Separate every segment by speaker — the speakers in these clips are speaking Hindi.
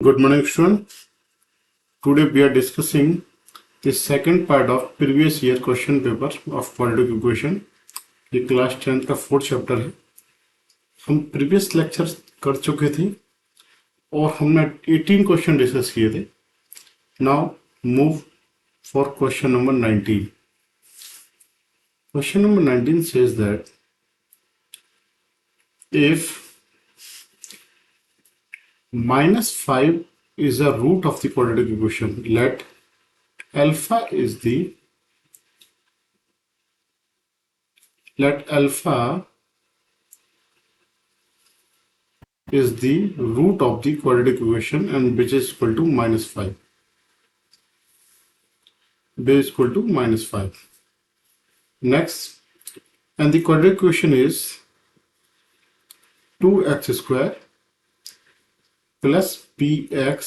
Speaker 1: Good morning, student. Today we are discussing the second part of previous year question paper of quadratic equation. ये क्लास 10th का 4th चैप्टर है. हम प्रीवियस लेक्चर कर चुके थे और हमने 18 क्वेश्चन डिस्कस किए थे. Now move for question number 19. Question number 19 says that if -5 is a root of the quadratic equation, let alpha is the root of the quadratic equation and which is equal to -5. B is equal to -5. Next, and the quadratic equation is 2x square plus px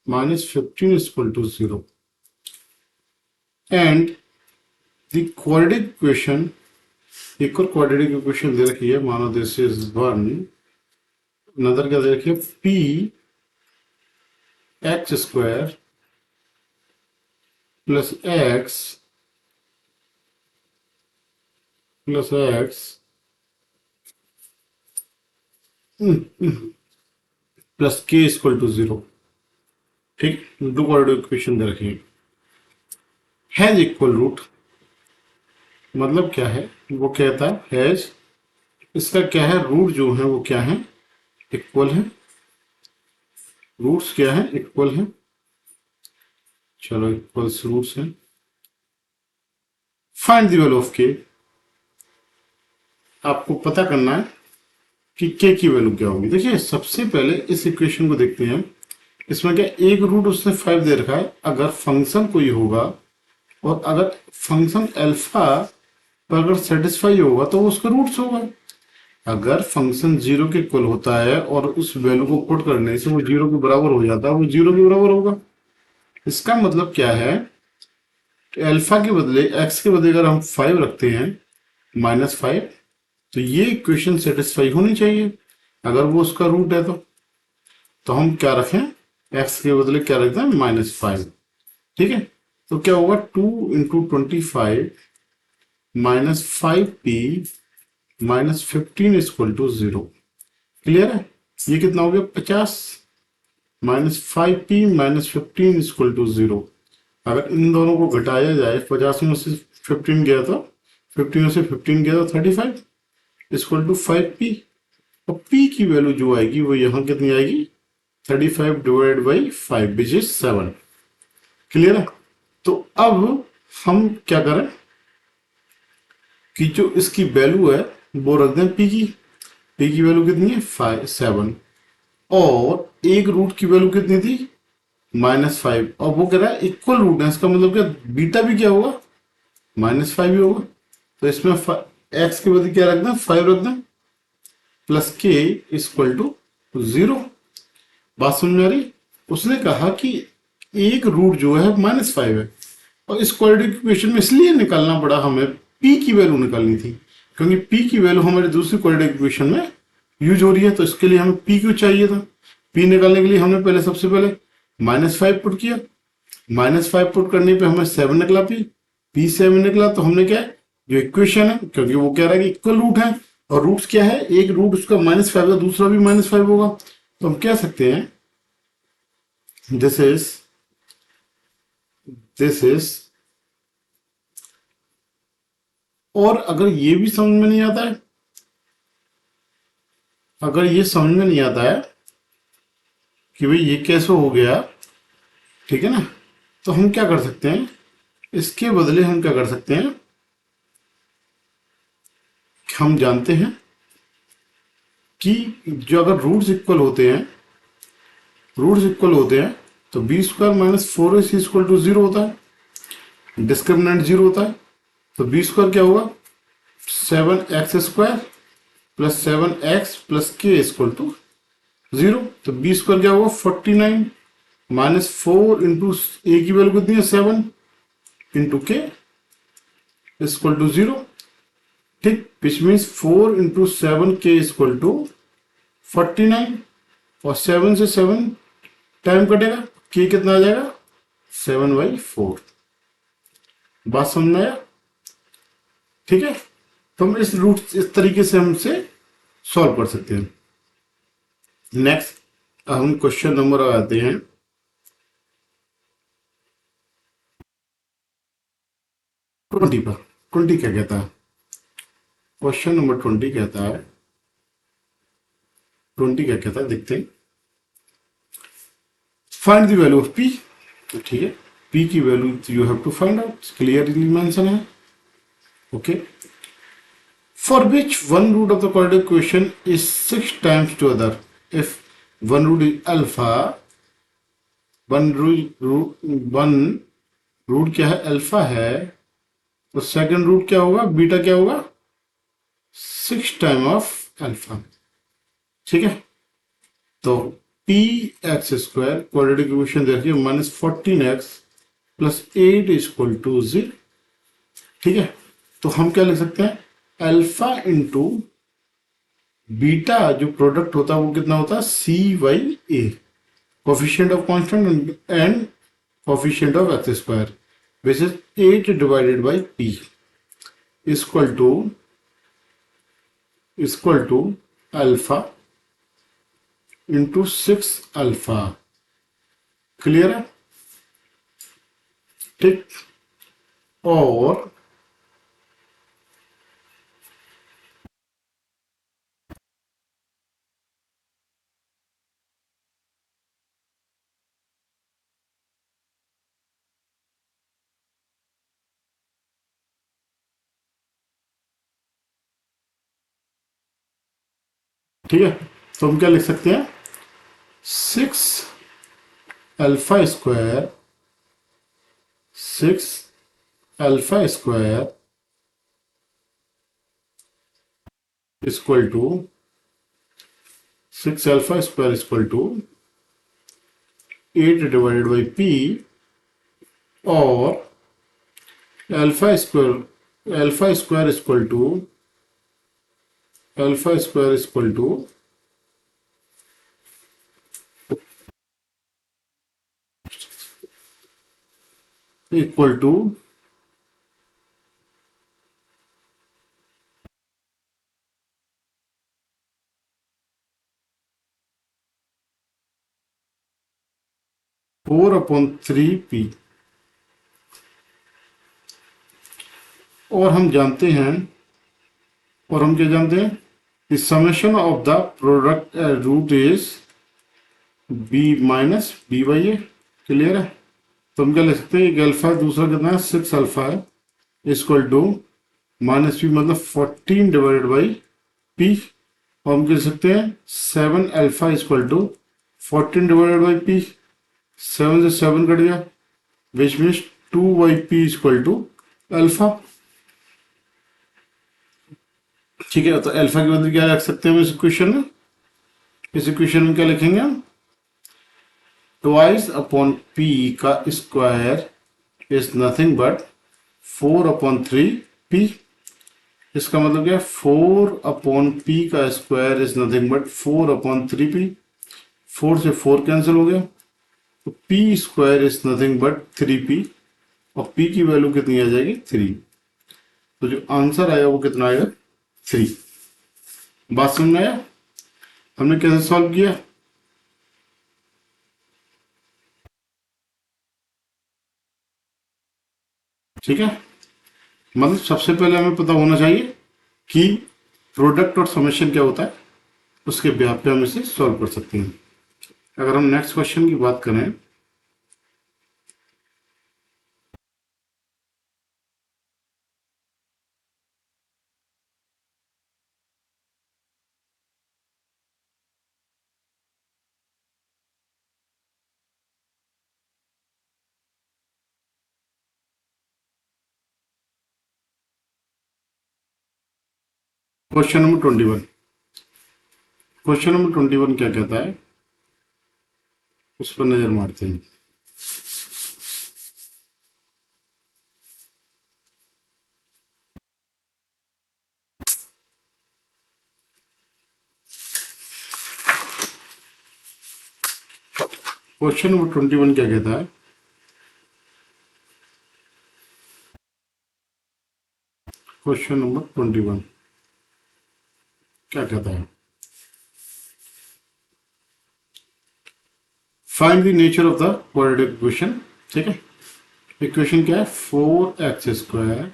Speaker 1: minus 15 is equal to 0. And the quadratic equation, एक और quadratic equation दे रखी है, मानो this is 1, another क्या दे रखी है, p x square plus x plus k is equal to 0. ठीक, दो क्वाड्रेटिक इक्वेशन दे रखी है. हैज इक्वल रूट मतलब क्या है, वो कहता है हैज, इसका क्या है, रूट जो है वो क्या है, इक्वल है. रूट्स क्या है, इक्वल है. चलो इक्वल्स रूट्स है. फाइंड द वैल्यू ऑफ के. आपको पता करना है कि के की वैल्यू क्या होगी. देखिए सबसे पहले इस इक्वेशन को देखते हैं. इसमें क्या एक रूट उसने 5 दे रखा है. अगर फंक्शन कोई होगा और अगर फंक्शन अल्फा पर अगर सेटिस्फाई होगा तो उसका रूट्स होगा. अगर फंक्शन 0 के इक्वल होता है और उस वैल्यू को पुट करने से वो 0 के बराबर हो जाता है, वो 0 के बराबर होगा. इसका मतलब क्या है, अल्फा के बदले एक्स के बदले अगर हम 5 रखते हैं -5, तो ये इक्वेशन सेटिस्फाई होनी चाहिए. अगर वो उसका रूट है तो हम क्या रखें, एक्स के बदले क्या रखते हैं, -5. ठीक है, तो क्या होगा, 2 × 25 -5p -15 is equal to 0. Clear है. ये कितना हो गया, 50 -5p -15 is equal to 0. अगर इन दोनों को घटाया जाए, 50 में से 15 गया तो 15 में से 15 गया तो 35 is equal to 5p. और p की वैल्यू जो आएगी वो यहाँ कितनी आएगी, 35 divide by 5 which is 7. Clear है. तो अब हम क्या करें कि जो इसकी वैल्यू है वो रख दें p की वैल्यू कितनी है, 7. और एक रूट की वैल्यू कितनी थी, -5. और वो कह रहा है इक्वल रूट है, इसका मतलब क्या, बीटा भी क्या होगा, -5 ही होगा. तो इसमें x के बदले क्या रख दें, 5 रख दें, प्लस k इक्वल टू 0. बात समझ में आ रही. उसने कहा कि एक रूट जो है -5 है, और इस क्वाड्रेटिक इक्वेशन में इसलिए निकालना पड़ा हमें, p की वैल्यू निकालनी थी, क्योंकि p की वैल्यू हमारे दूसरी क्वाड्रेटिक इक्वेशन में यूज हो रही है. तो इसके लिए हमें p क्यों चाहिए था. p निकालने के लिए हमने सबसे पहले -5 पुट किया. -5 पुट करने पे हमें 7 निकला, p 7 निकला. तो हमने क्या, जो इक्वेशन है, क्योंकि वो कह रहा है कि इक्वल रूट है, और रूट्स क्या है, एक रूट उसका -5 का, दूसरा भी -5 होगा. तो हम कह सकते हैं दिस इज. और अगर ये भी समझ में नहीं आता है, अगर ये समझ में नहीं आता है कि भाई ये कैसे हो गया, ठीक है ना, तो हम क्या कर सकते हैं, इसके बदले हम क्या कर सकते हैं, हम जानते हैं कि जो अगर रूट्स इक्वल होते हैं तो b² - 4ac इक्वल टू 0 होता है. डिस्क्रिमिनेंट 0 होता है. तो b² क्या होगा, 7x² plus 7x plus k equal to 0. तो b² क्या होगा, 49 -4 इंटू a की वैल्यू कितनी है, 7 इंटू k इक्वल टू 0. ठीक, विच मीन्स 4 इंटू 7 के इक्वल टू 49, और 7 से 7 टाइम कटेगा, के कितना आ जाएगा 7/4। बात समझ में आया? ठीक है, तो हम इस तरीके से हमसे सॉल्व कर सकते हैं। नेक्स्ट हम क्वेश्चन नंबर आते हैं 20 पर। 20 क्या कहता है? क्वेश्चन नंबर 20 कहता है, 20 क्या कहता है देखते हैं। Find the value of p. तो ठीक है, पी की value you have to find out, clearly mention है। Okay, for which one root of the quadratic equation is 6 times to other, if one root is alpha, one root क्या है अल्फा है, तो सेकंड रूट क्या होगा बीटा क्या होगा 6 टाइम ऑफ अल्फा। ठीक है, तो P x square quadratic equation देखिए -14x प्लस 8 इक्वल टू 0। ठीक है, तो हम क्या लिख सकते हैं, अल्फा इंटू बीटा जो प्रोडक्ट होता है वो कितना होता है C/A, coefficient of constant and coefficient of x square, which is 8 divided by P equal to alpha into 6 alpha. Clear है? ठीक, और ठीक है, तो हम क्या लिख सकते हैं 6 alpha square, 6 alpha square equal to 6 alpha square equal to 8 divided by p, और alpha square equal to equal to 4/3p। और हम जानते हैं, और हम क्या जानते हैं, the summation of the product root is b minus b/a। Clear है? तो हम क्या लिख सकते हैं, एक अल्फा है, दूसरा कितना है 6 अल्फा है, इक्वल टू -p मतलब 14 डिवाइडेड बाई p, और हम कह सकते हैं 7 alpha equal to 14 divided by p, 7 से 7 कट गया, which means 2/p equal to alpha. ठीक है, तो अल्फा के बदले क्या रख सकते हैं हम इस इक्वेशन में, इस इक्वेशन में क्या लिखेंगे हम, ट्वाइस अपॉन p का square is nothing but 4/3p। इसका मतलब क्या है, 4/p का square is nothing but 4/3p। 4 से 4 कैंसिल हो गया, तो p square is nothing but 3p, और p की वैल्यू कितनी आ जाएगी 3। तो जो आंसर आएगा वो कितना आएगा 3। बात समझ में आया हमने कैसे सॉल्व किया? ठीक है, मतलब सबसे पहले हमें पता होना चाहिए कि प्रोडक्ट और समेशन क्या होता है, उसके बेस पे हम इसे सॉल्व कर सकते हैं। अगर हम नेक्स्ट क्वेश्चन की बात करें, क्वेश्चन नंबर 21। क्वेश्चन नंबर 21 क्या कहता है, उस पर नजर मारते हैं। क्वेश्चन नंबर 21 क्या कहता है? क्वेश्चन नंबर 21 क्या कहता है? Find the nature of the quadratic equation. ठीक है, इक्वेशन क्या है? 4x²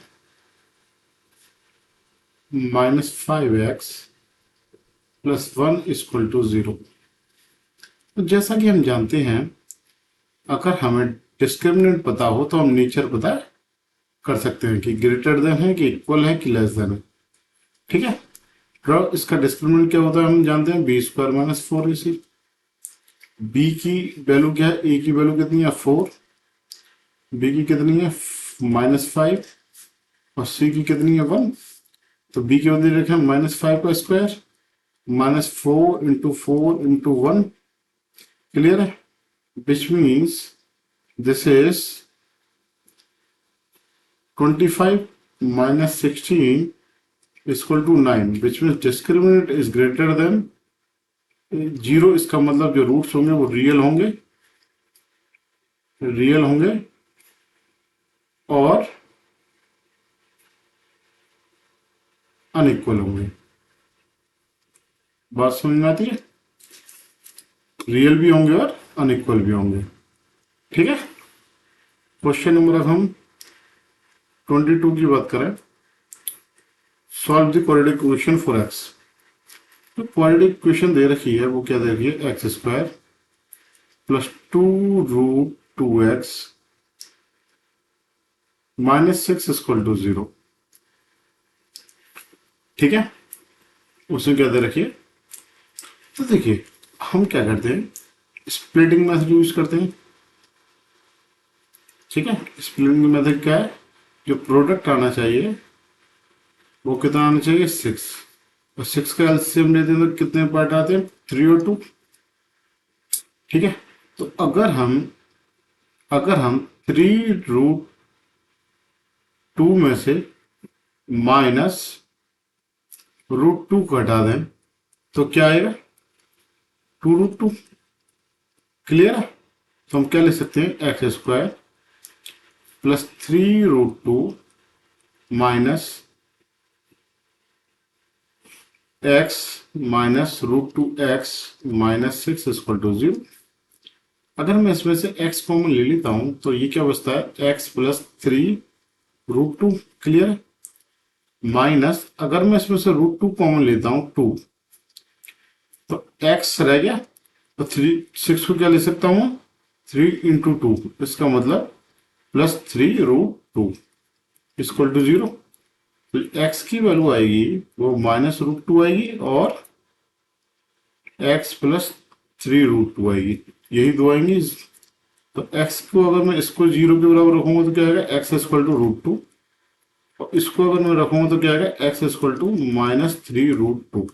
Speaker 1: minus 5x plus 1 equal to 0। तो जैसा कि हम जानते हैं, अगर हमें डिस्क्रिमिनेंट पता हो तो हम नेचर पता कर सकते हैं कि ग्रेटर देन है कि इक्वल है कि लेस देन है। ठीक है, ड्रॉ इसका डिस्क्रिमिनेंट क्या होता है हम जानते हैं, b² माइनस 4ac। b की वैल्यू क्या है? a की वैल्यू कितनी है? 4। b की कितनी है? -5। और c की कितनी है? 1। तो b की वैल्यू रखें -5 का स्क्वायर, -4 इंटू 4 इंटू 1। क्लियर है? Which means this is 25 minus 16 is equal to 9, which means discriminant is greater than 0। इसका मतलब जो रूट्स होंगे वो रियल होंगे और अनइक्वल होंगे। बात समझ में आती है? रियल भी होंगे और अनइक्वल भी होंगे। ठीक है, क्वेश्चन नंबर अब हम 22 की बात करें। Solve the quadratic equation for x। तो क्वाड्रेटिक इक्वेशन दे रखी है, वो क्या दे रखी है? x² plus 2√2x -6 equal to 0। ठीक है, उसमें क्या दे रखी है? तो देखिए, हम क्या करते हैं, स्प्लिटिंग मेथड यूज करते हैं। ठीक है, स्प्लिटिंग मेथड क्या है? जो प्रोडक्ट आना चाहिए वो कितना आना चाहिए? 6। और 6 का एलसीएम लेते हैं तो कितने पार्ट आते हैं? 3 और 2। ठीक है, तो अगर हम 3√2 में से -√2 को हटा दें तो क्या आएगा? 2√2। क्लियर है? तो हम क्या ले सकते हैं? x² plus 3√2 minus x minus √2x -6 equal to 0। अगर मैं इसमें से x कॉमन ले लेता हूं तो ये क्या बचता है? x plus 3√2। क्लियर है? माइनस अगर मैं इसमें से √2 कॉमन लेता हूं 2, तो x रह गया। तो 6 को क्या ले सकता हूं? 3 इंटू 2, इसका मतलब प्लस 3√2 इक्वल टू 0। तो x की वैल्यू आएगी वो -√2 आएगी और x प्लस 3√2 आएगी। यही दो आएंगी। तो x को अगर मैं इसको 0 के बराबर रखूंगा तो क्या आएगा? x equal to √2। और इसको अगर मैं रखूंगा तो क्या आएगा? x equal to -3√2।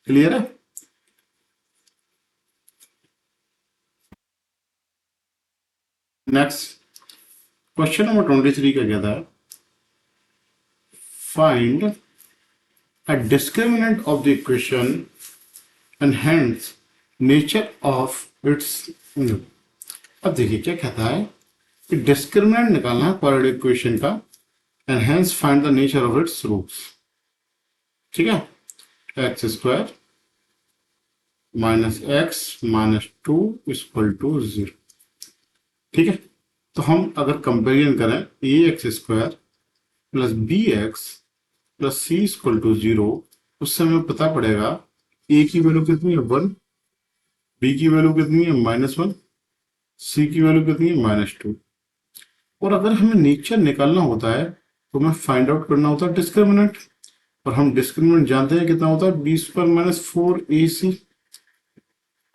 Speaker 1: क्लियर है? नेक्स्ट क्वेश्चन नंबर 23 का कहता है, find a discriminant of the equation and hence nature of its. अब देखिए क्या कहता है कि डिस्क्रिमिनेंट निकालना है क्वाड्रेटिक इक्वेशन का, and hence find the nature of its roots. ठीक है, x² minus x minus 2 equal to 0। ठीक है, तो हम अगर कंपेरिजन करें ax² plus bx plus c equal to 0, उससे हमें पता पड़ेगा a की वैल्यू कितनी है? 1। b की वैल्यू कितनी है? -1। c की वैल्यू कितनी है? -2। और अगर हमें नेचर निकालना होता है तो हमें फाइंड आउट करना होता है डिस्क्रिमिनेंट। और हम डिस्क्रिमिनेंट जानते हैं कितना होता है? b² minus 4ac।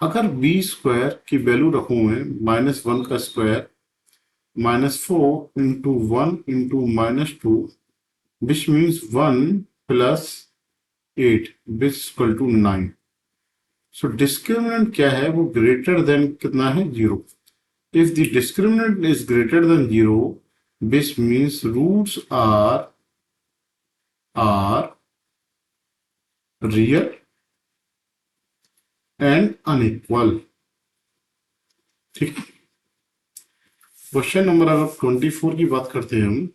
Speaker 1: अगर b² की वैल्यू रखूं मैं -1 का square -4 into 1 into -2, which means 1 plus 8 which equal to 9। So discriminant क्या है? वो ग्रेटर देन कितना है? 0। If the discriminant is greater than 0, which means roots are real and unequal. ठीक है। क्वेश्चन नंबर अगर 24 की बात करते हैं हम,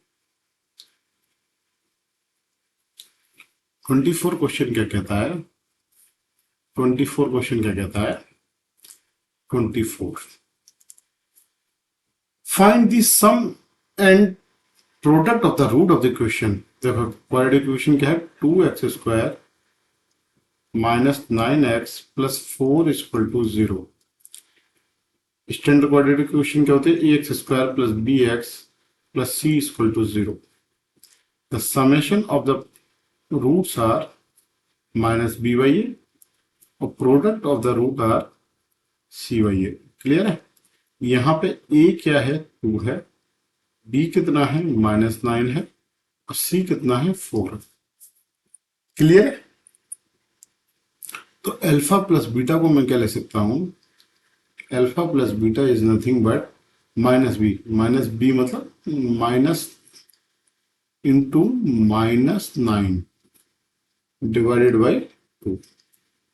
Speaker 1: 24 क्वेश्चन क्या कहता है, 24 क्वेश्चन क्या कहता है, 24 find the sum and product of the root of the equation. देखो क्वाड्रेटिक इक्वेशन क्या है, 2x² minus 9x plus 4 equal to 0। Standard quadratic equation क्या होते हैं, ax² plus bx plus c equal to 0। The summation of the roots are minus b/a और product of the root are c/a। Clear है। यहाँ पे a क्या है, 2 है, b कितना है, -9 है, और c कितना है, 4 है। क्लियर है। तो अल्फा प्लस बीटा को मैं क्या ले सकता हूं, alpha plus beta is nothing but minus b मतलब minus into -9 divided by 2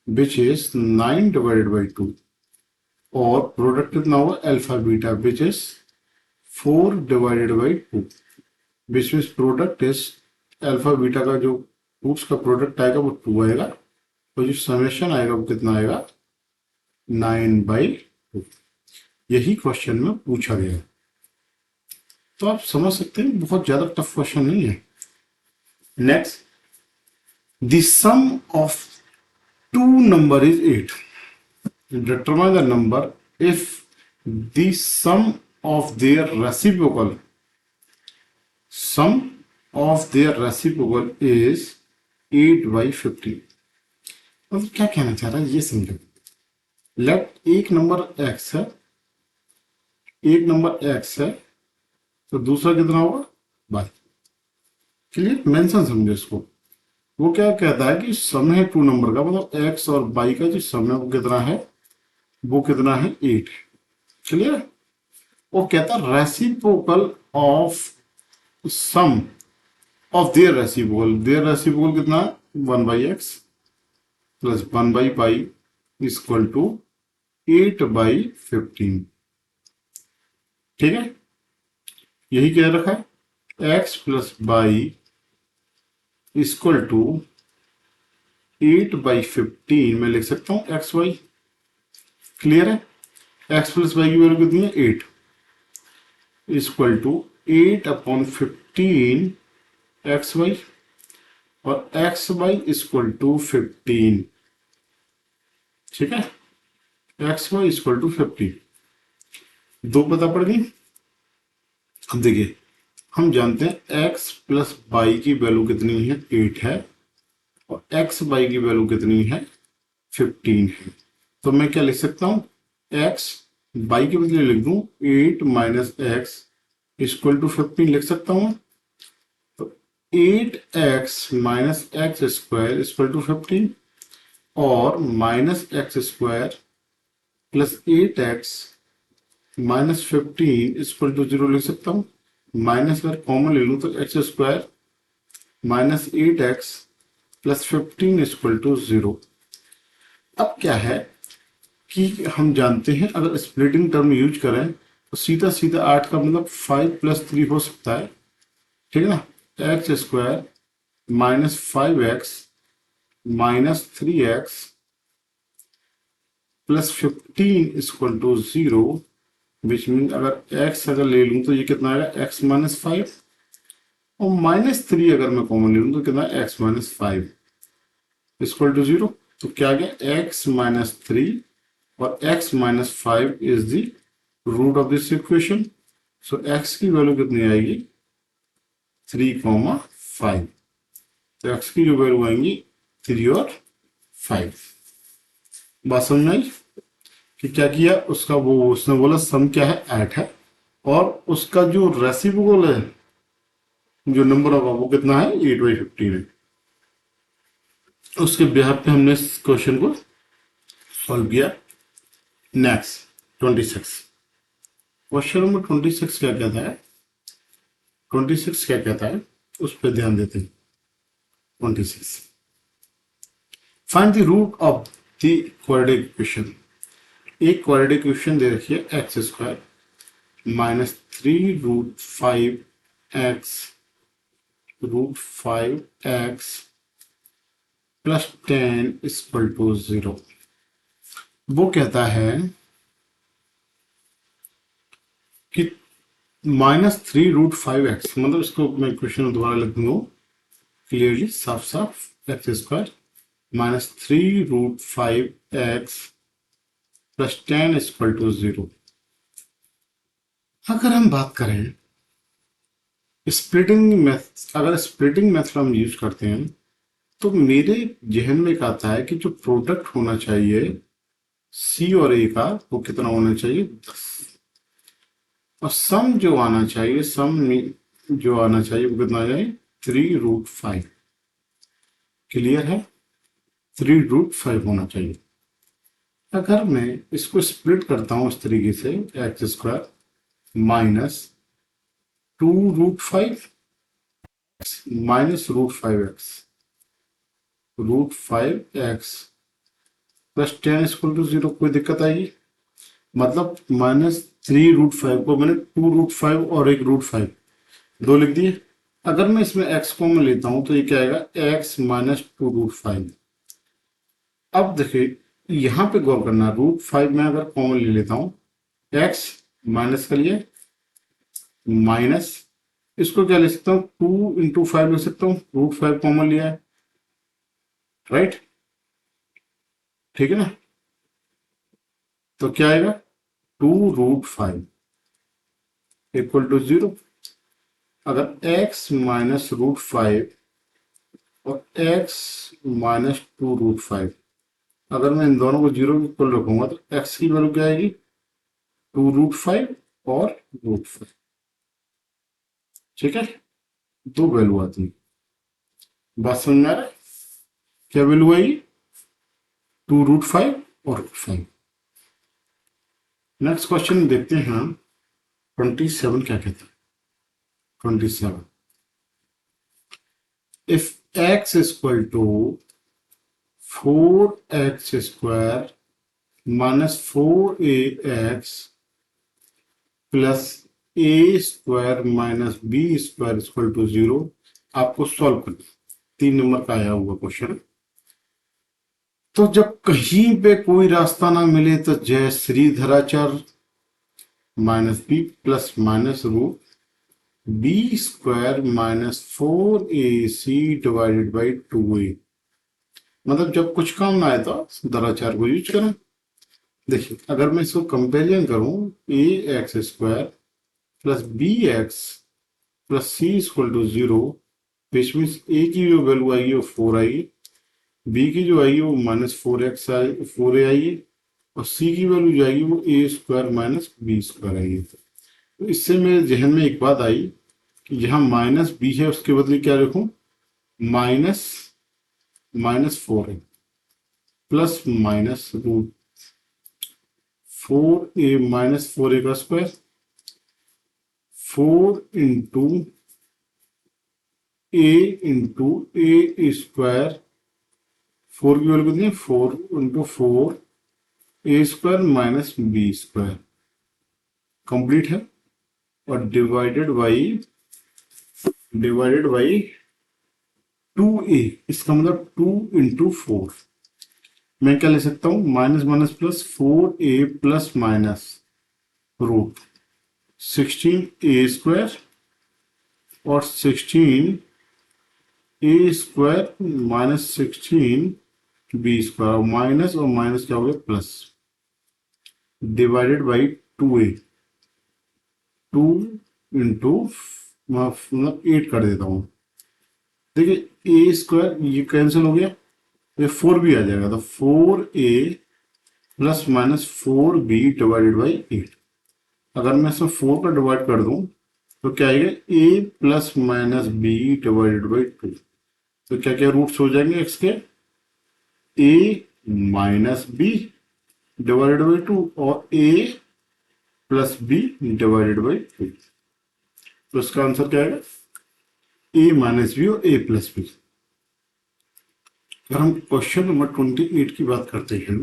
Speaker 1: which is 9 divided by 2 और प्रोडक्ट कितना होगा alpha beta which is 4 divided by 2 which means product is alpha beta का जो रूट्स का प्रोडक्ट आएगा वो 2 आएगा और जो समेशन आएगा वो कितना आएगा 9/2। यही क्वेश्चन में पूछा गया है। तो आप समझ सकते हैं बहुत ज्यादा टफ क्वेश्चन नहीं है। Next, the sum of two number is 8। Determine the number if the sum of their reciprocal is 8/15। मतलब क्या कहना चाह रहा है ये समझो। लेट एक नंबर x है, तो दूसरा कितना होगा y। क्लियर, मेंशन समझो इसको। वो क्या कहता है कि सम है टू नंबर का, मतलब x और y का जो सम है वो कितना है, 8। क्लियर। वो कहता है reciprocal of sum of their reciprocal कितना है 1/x प्लस 1/पाई इक्वल टू 8/15। ठीक है, यही कह रखा है x plus y equal to 8/15 में लिख सकता हूं xy। क्लियर है। x प्लस वाई की वैल्यू कितनी है 8 इक्वल टू 8/15 xy और xy इक्वल टू 15। ठीक है, xy इक्वल टू 15। दो पता पड़ गई। अब देखिए हम जानते हैं x प्लस वाई की वैल्यू कितनी है 8 है और x वाई की वैल्यू कितनी है 15 है। तो मैं क्या लिख सकता हूं, x वाई के बदले लिख दूं 8 माइनस एक्स इक्वल टू 15 लिख सकता हूं। तो 8x minus x square equal to 15 और minus x square plus 8x minus 15 equal to 0 लिख सकता हूं। माइनस अगर कॉमन ले लूं तो x square minus 8x plus 15 equal to 0। अब क्या है कि हम जानते हैं अगर स्प्लिटिंग टर्म यूज करें तो सीधा सीधा 8 का मतलब 5 + 3 हो सकता है। ठीक है ना। X square minus 5x minus 3x plus 15 equal to 0 which mean अगर x अगर ले लूं तो ये कितना आएगा x माइनस 5 और -3 अगर मैं कॉमन ले लूं तो कितना x माइनस 5 इक्वल टू 0। तो क्या आ गया x माइनस 3 और x minus 5 is the root of this equation. So x की वैल्यू कितनी आएगी 3,5। तो x की जो वैल्यू आएंगी 3 और 5। बात समझ आई कि क्या किया उसका, वो उसने बोला सम क्या है 8 है और उसका जो रेसिप्रोकल है जो नंबर होगा वो कितना है 8/15 है। उसके बिहाफ पे हमने इस क्वेश्चन को सॉल्व किया। नेक्स्ट 26 क्वेश्चन नंबर 26 क्या कहता है, 26 क्या कहता है उस पर ध्यान देते हैं। 26 find the root of the quadratic equation. एक क्वाड्रेटिक इक्वेशन दे रखी है x square minus 3√5x plus 10 equal to 0। वो कहता है कि -3√5x, मतलब इसको मैं क्वेश्चन दोबारा लिख दूंगा क्लियरली, साफ साफ। X square -3√5x plus 10 equal to 0। अगर हम बात करें स्प्लिटिंग मेथड, अगर स्प्लिटिंग मेथड हम यूज करते हैं तो मेरे जहन में एक आता है कि जो प्रोडक्ट होना चाहिए सी और ए का वो कितना होना चाहिए, 10। और सम जो आना चाहिए, जो आना चाहिए वो कितना आ जाए, 3√5। क्लियर है, 3√5 होना चाहिए। अगर मैं इसको स्प्लिट करता हूं इस तरीके से, x square minus 2√5 minus √5x √5x plus 10 equal to 0, कोई दिक्कत आएगी? मतलब -3√5 को मैंने 2√5 और एक √5 दो लिख दिए। अगर मैं इसमें x कॉमन लेता हूं तो ये क्या आएगा, x माइनस 2√5। अब देखिए यहां पे गौर करना, √5 में अगर कॉमन ले लेता हूं, x माइनस कर लिए, माइनस इसको क्या ले सकता हूं, 2 × 5 ले सकता हूं, √5 कॉमन लिया है, राइट, ठीक है ना। तो क्या आएगा, 2√5 इक्वल टू 0। अगर x माइनस √5 और x माइनस 2√5, अगर मैं इन दोनों को 0 के इक्वल रखूंगा तो x की वैल्यू क्या आएगी, 2√5 और √5। ठीक है, दो वैल्यू आती है। बात समझ में आ रहा है, क्या वैल्यू आएगी, 2√5 और √5। नेक्स्ट क्वेश्चन देखते हैं हम, 27 क्या कहता है। 27, if x equal to 4x square minus 4ax plus a square minus b square equal to 0, आपको सॉल्व करना। 3 नंबर का आया हुआ क्वेश्चन। तो जब कहीं पे कोई रास्ता ना मिले तो जय Shridharacharya minus b plus minus root b square minus 4ac divided by 2a। मतलब जब कुछ काम ना आए तो धराचार को यूज करें। देखिए अगर मैं इसको कंपेरिजन करूं, a x square plus b x plus c equal to 0, which means a की जो वैल्यू आएगी वो 4 आएगी, बी की जो आएगी वो -4a आएगी, और सी की वैल्यू जो आएगी वो ए स्क्वायर माइनस बी स्क्वायर आएगी। तो इससे मेरे जहन में एक बात आई कि जहां माइनस बी है उसके बदले क्या रखूं, -4 है plus minus root 4a minus 4a का स्क्वायर, 4 इंटू a स्क्वायर, 4 की वैल्यू कितनी है, 4 into 4 a square minus b square, complete है, और डिवाइडेड बाई 2a, इसका मतलब 2 इंटू 4। मैं क्या ले सकता हूं, minus minus plus 4a plus minus root 16a square और 16a square minus 16b square, minus और माइनस क्या हो गया plus, divided by 2a, 2 into मतलब 8 कर देता हूं। देखिए a स्क्वायर ये कैंसिल हो गया, ये 4 भी आ जाएगा, तो 4a plus minus 4b divided by 8। अगर मैं इसमें 4 का डिवाइड कर दूं तो क्या आएगा, a plus minus b divided by 2। तो क्या क्या रूट्स हो जाएंगे x के, a minus b divided by 2 और a plus b divided by 2। तो इसका आंसर क्या आएगा, a माइनस बी और a प्लस बी। अगर हम क्वेश्चन नंबर 28 की बात करते हैं,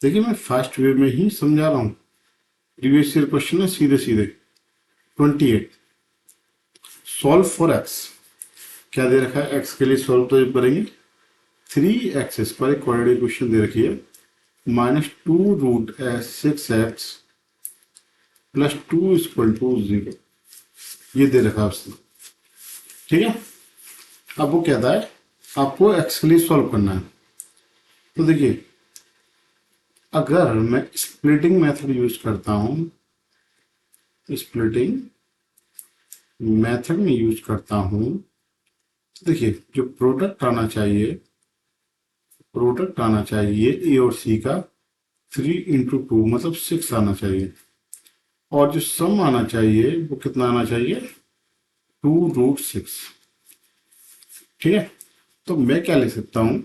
Speaker 1: देखिए मैं फास्ट वे में ही समझा रहा हूँ, प्रीवियस ईयर क्वेश्चन है सीधे सीधे। 28 सॉल्व फॉर एक्स, क्या दे रखा है एक्स के लिए सॉल्व तो करेंगे 3x² एक क्वाड्रेटिक इक्वेशन दे रखी है -2√6x + 2 = 0, ये दे रखा है उसने। ठीक है, अब वो कहता है आपको एक्स के लिए सॉल्व करना है। तो देखिए अगर मैं स्प्लिटिंग मेथड यूज करता हूं, स्प्लिटिंग मेथड में यूज करता हूं, तो देखिए जो प्रोडक्ट आना चाहिए ए और सी का 3 × 2 मतलब 6 आना चाहिए, और जो सम आना चाहिए वो कितना आना चाहिए 2√6। ठीक है, तो मैं क्या लिख सकता हूं,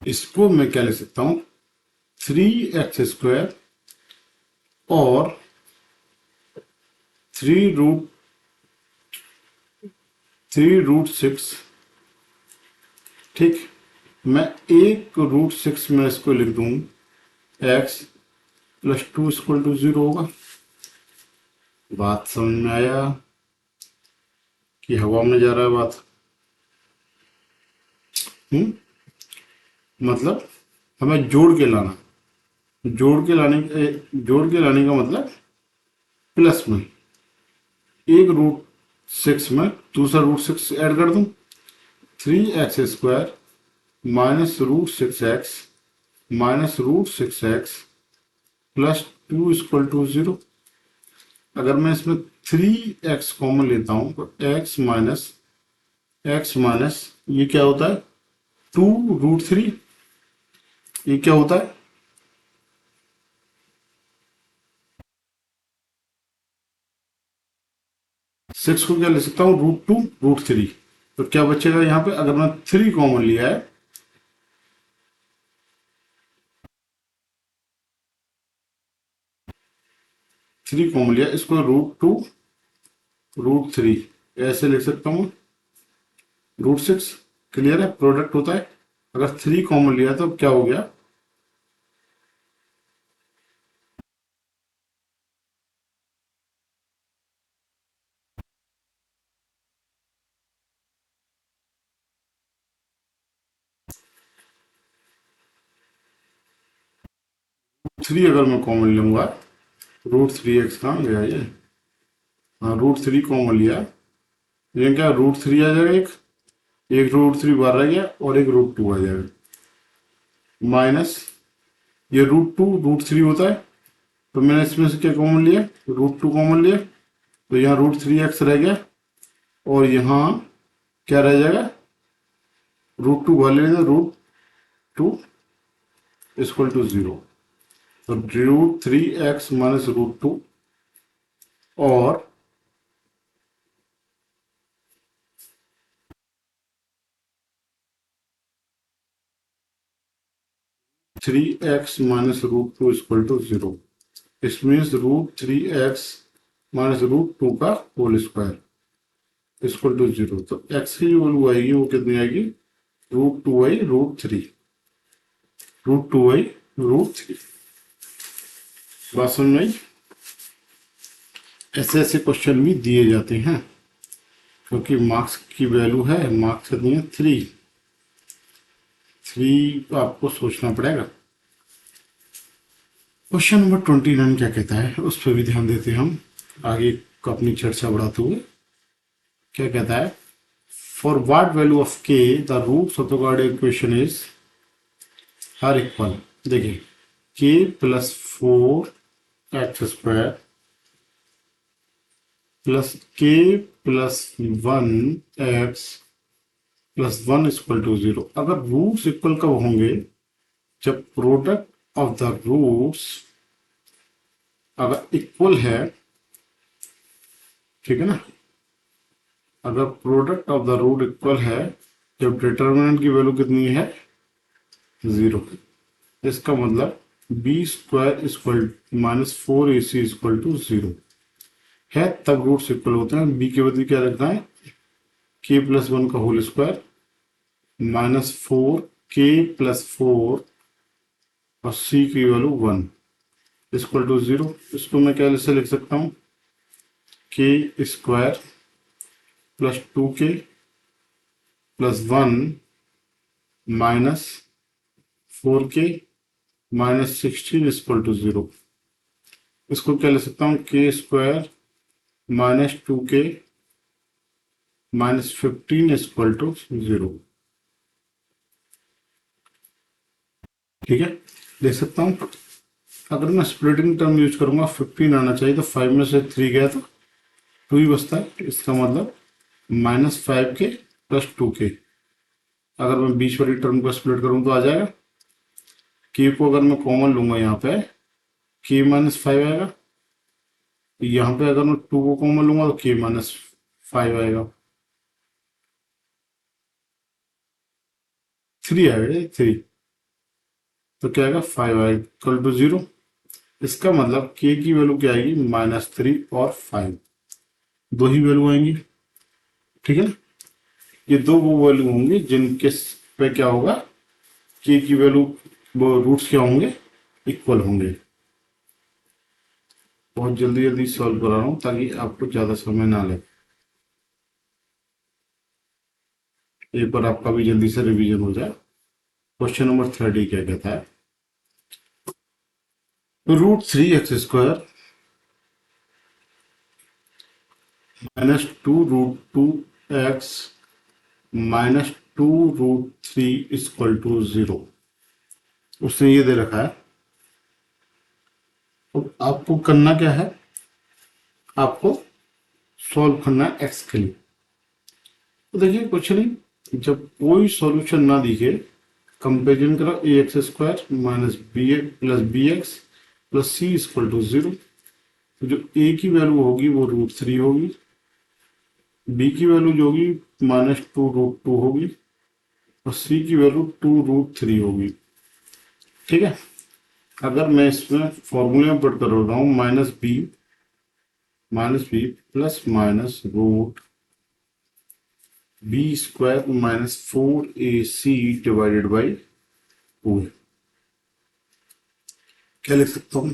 Speaker 1: इसको मैं क्या लिख सकता हूं 3x² और 3√6। ठीक, मैं 1√6 में इसको लिख दूं x + 2 = 0 होगा। बात समझ में आया कि हवा में जा रहा है बात? मतलब हमें जोड़ के लाने का मतलब प्लस में 1√6 में दूसरा √6 ऐड कर दूं, 3x² -√6x -√6x + 2 = 0। अगर मैं इसमें 3x कॉमन लेता हूं तो x माइनस ये क्या होता है 2√3, ये क्या होता है 6 को क्या ले सकता हूँ √2√3। तो क्या बचेगा यहाँ पे, अगर मैं 3 कॉमन लिया है 3 कॉमन लिया, इसको √2√3 ऐसे लिख सकता हूँ, √6। क्लियर है, प्रोडक्ट होता है। अगर 3 कॉमन लिया तो क्या हो गया, थ्री अगर मैं कॉमन लूंगा √3x कहाँ गया ये, हाँ √3 कॉमन लिया, ये क्या √3 आ जाएगा, एक √3 बाहर रह गया और एक √2 आ जाएगा, माइनस ये √2√3 होता है। तो मैंने इसमें से क्या कॉमन लिया √2 कॉमन लिया, तो यहाँ √3x रह गया और यहाँ क्या रह जाएगा √2 बाहर ले लेंगे, √2 = 0। तो √3x - √2 और 3x - √2 = 0। इस मीन्स √3x - √2 का होल स्क्वायर = 0। तो x की जो वैल्यू आएगी वो कितनी आएगी √2/√3, √2/√3। बात समझ में आई? ऐसे ऐसे क्वेश्चन भी दिए जाते हैं, क्योंकि मार्क्स की वैल्यू है, मार्क्स कितनी है 3 आपको सोचना पड़ेगा। क्वेश्चन नंबर 29 क्या कहता है उस पर भी ध्यान देते हैं हम आगे को अपनी चर्चा बढ़ाते हुए। क्या कहता है, for what value of k the roots of the quadratic equation is are equal. देखिए k + 4x² + k + 1x + 1 = 0। अगर रूट्स इक्वल कब होंगे, जब प्रोडक्ट ऑफ द रूट्स अगर इक्वल है, ठीक है ना, अगर product of the root equal है, जब डिटर्मिनेंट की वैल्यू कितनी है 0। इसका मतलब b² = -4ac = 0 है तब रूट्स इक्वल होते हैं। बी के बदले क्या रखना है, के प्लस वन का होल स्क्वायर माइनस 4 k+4 और सी की वैल्यू 1 इक्वल टू 0। इसको मैं क्या ऐसे लिख सकता हूँ, k² plus 2k+1 minus 4k-16 equal to 0। इसको क्या लिख सकता हूँ, k² minus 2k-15 equal to 0। ठीक है, देख सकता हूँ। अगर मैं स्प्लिटिंग टर्म यूज करूंगा 15 आना चाहिए, तो 5 में से 3 गया तो 2 ही बचता है। इसका मतलब -5k+2k। अगर मैं बीच वाली टर्म को स्प्लिट करूं तो आ जाएगा, k को अगर मैं कॉमन लूंगा यहाँ पे k-5 आएगा, यहाँ पे अगर मैं 2 को कॉमन लूंगा तो k-5 आएगा, 3 आएगा, 3 तो क्या आएगा, 5 आएगा इक्वल टू 0। इसका मतलब k की वैल्यू क्या आएगी, -3 और 5, दो ही वैल्यू आएंगी। ठीक है ना, ये दो वो वैल्यू होंगी जिनके पे क्या होगा, k की वैल्यू, वो रूट्स क्या होंगे, इक्वल होंगे। बहुत जल्दी जल्दी सॉल्व करा रहा हूँ ताकि आपको ज़्यादा समय ना लगे, एक बार आपका भी जल्दी से रिवीजन हो जाए। क्वेश्चन नंबर 30 क्या कहता है, √3x² -2√2x -2√3 इक्वल टू 0। उसने ये दे रखा है। तो आपको करना क्या है, आपको सॉल्व करना है एक्स के लिए। तो देखिए कुछ नहीं, जब कोई सॉल्यूशन ना दिखे, कंपेरिजन करो, ax² minus bx plus c equal to 0। तो जो a की वैल्यू होगी वो √3 होगी, b की वैल्यू जो होगी -2√2 होगी और c की वैल्यू 2√3 होगी। ठीक है, अगर मैं इसमें फॉर्मूले में पुट कर रहा हूँ -b plus minus √b² minus 4ac divided by 2 है। क्या लिख सकता हूँ,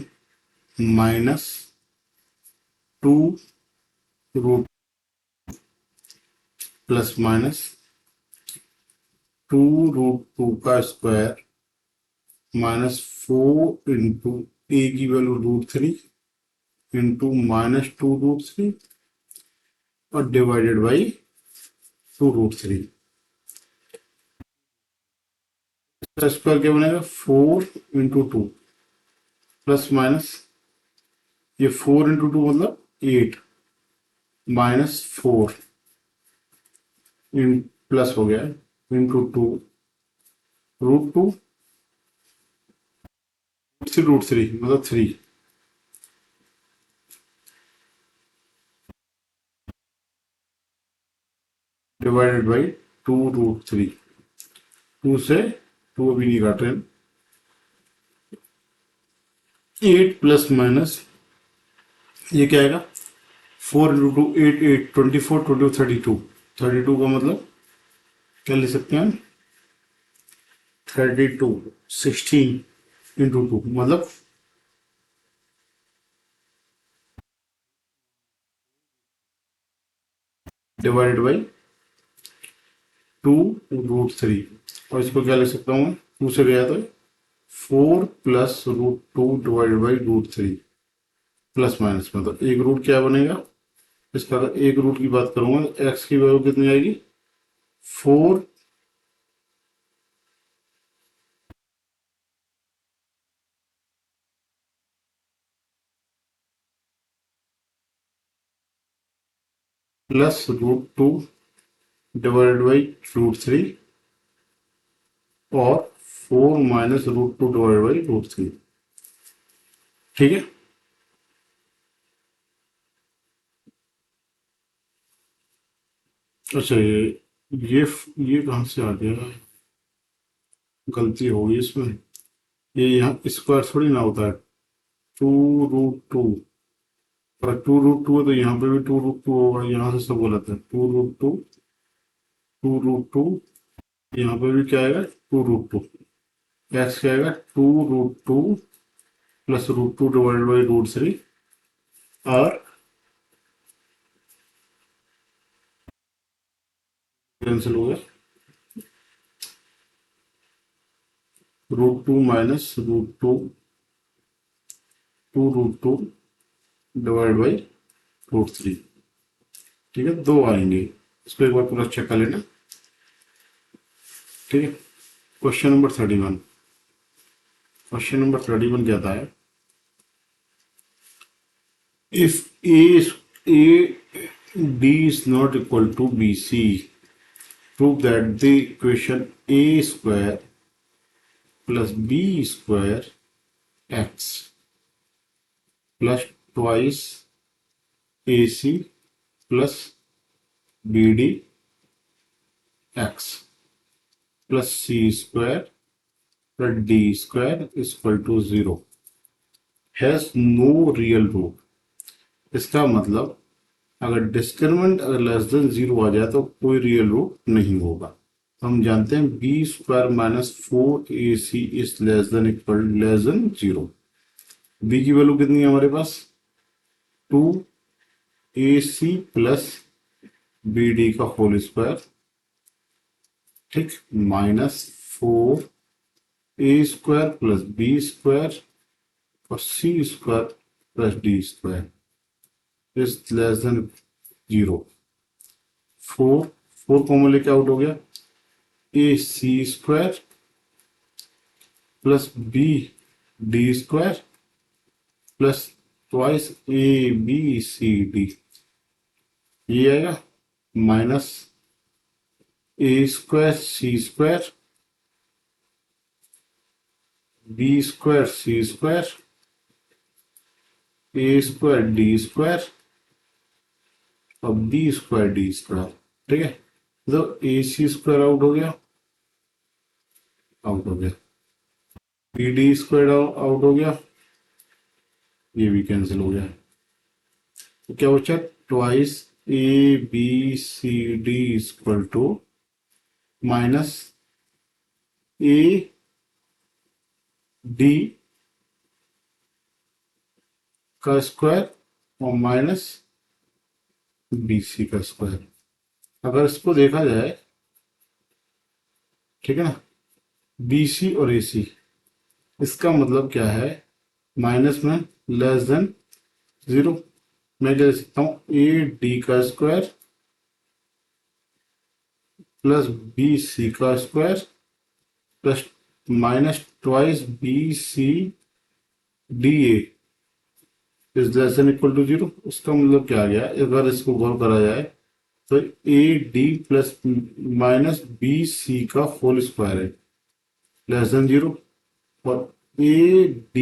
Speaker 1: -2 प्लस माइनस 2√2 का स्क्वायर -4 इंटू ए की वैल्यू √3 इंटू -2√3 और डिवाइडेड बाई 2√3। इसका स्क्वायर क्या बनेगा, 4 × 2 प्लस माइनस, ये 4 × 2 मतलब 8 -4 इन प्लस हो गया इंटू 2 √2 √3 मतलब 3 डिवाइडेड बाई 2√3। 2 से 2 अभी नहीं काट रहे, 8 प्लस माइनस ये क्या आएगा, 4 × 2 8 24 22 32 32 का मतलब क्या ले सकते हैं हम, 32 16 × 2 मतलब डिवाइडेड बाई 2√3। और इसको क्या ले सकता हूँ मैं, 2 से गया तो 4 plus √2 divided by √3 plus minus मतलब एक रूट क्या बनेगा इसका। अगर एक रूट की बात करूंगा तो एक्स की वैल्यू कितनी आएगी, 4 प्लस √2 डिवाइडेड बाई √3 और 4 माइनस √2 डिवाइडेड बाई √3। ठीक है, अच्छा ये कहाँ से आ गया, गलती हो गई इसमें। ये यहाँ स्क्वायर थोड़ी ना होता है, 2√2 और 2√2 है तो यहाँ पे भी 2√2 होगा, यहाँ से सब गलत है। 2√2, 2√2, यहाँ पे भी क्या आएगा 2√2। एक्स क्या आएगा 2√2 प्लस √2 डिवाइडेड बाई √3 और कैंसिल हो गया। √2 माइनस √2, 2√2 डिवाइड बाई √3। ठीक है, दो आएंगे, इसको एक बार पूरा चेक कर लेना। ठीक है, क्वेश्चन नंबर 31। क्वेश्चन नंबर 31 क्या था? If A D is not equal to BC, prove that the equation a square plus b square x plus twice AC plus BD x plus c square plus d square is equal to 0 has no real root। इसका मतलब अगर डिस्क्रिमिनेंट अगर लेस देन 0 आ जाए तो कोई रियल रूट नहीं होगा। तो हम जानते हैं b square minus 4AC is less than equal less than 0। B की वैल्यू कितनी है हमारे पास 2AC प्लस BD का होल स्क्वायर, ठीक, minus 4A square plus B square और C square plus D square is less than 0। 4 common लेके आउट हो गया, AC square plus BD square plus twice ABCD, ये आएगा minus A square C square B square C square A square D square और B स्क्वायर D स्क्वायर। ठीक है, तो AC स्क्वायर आउट हो गया, आउट हो गया, BD स्क्वायर आउट हो गया, ये भी कैंसिल हो गया। तो क्या बचा twice ABCD equal to minus AD का स्क्वायर और माइनस BC का स्क्वायर। अगर इसको देखा जाए, ठीक है ना, BC और AC, इसका मतलब क्या है माइनस में लेस देन 0। मैं क्या लिख सकता हूँ AD का स्क्वायर प्लस BC का square plus minus twice BCDA is less than equal to 0। उसका मतलब क्या आ गया, अगर इसको गौर करा जाए तो AD प्लस माइनस BC का होल स्क्वायर है लेस देन 0 और AD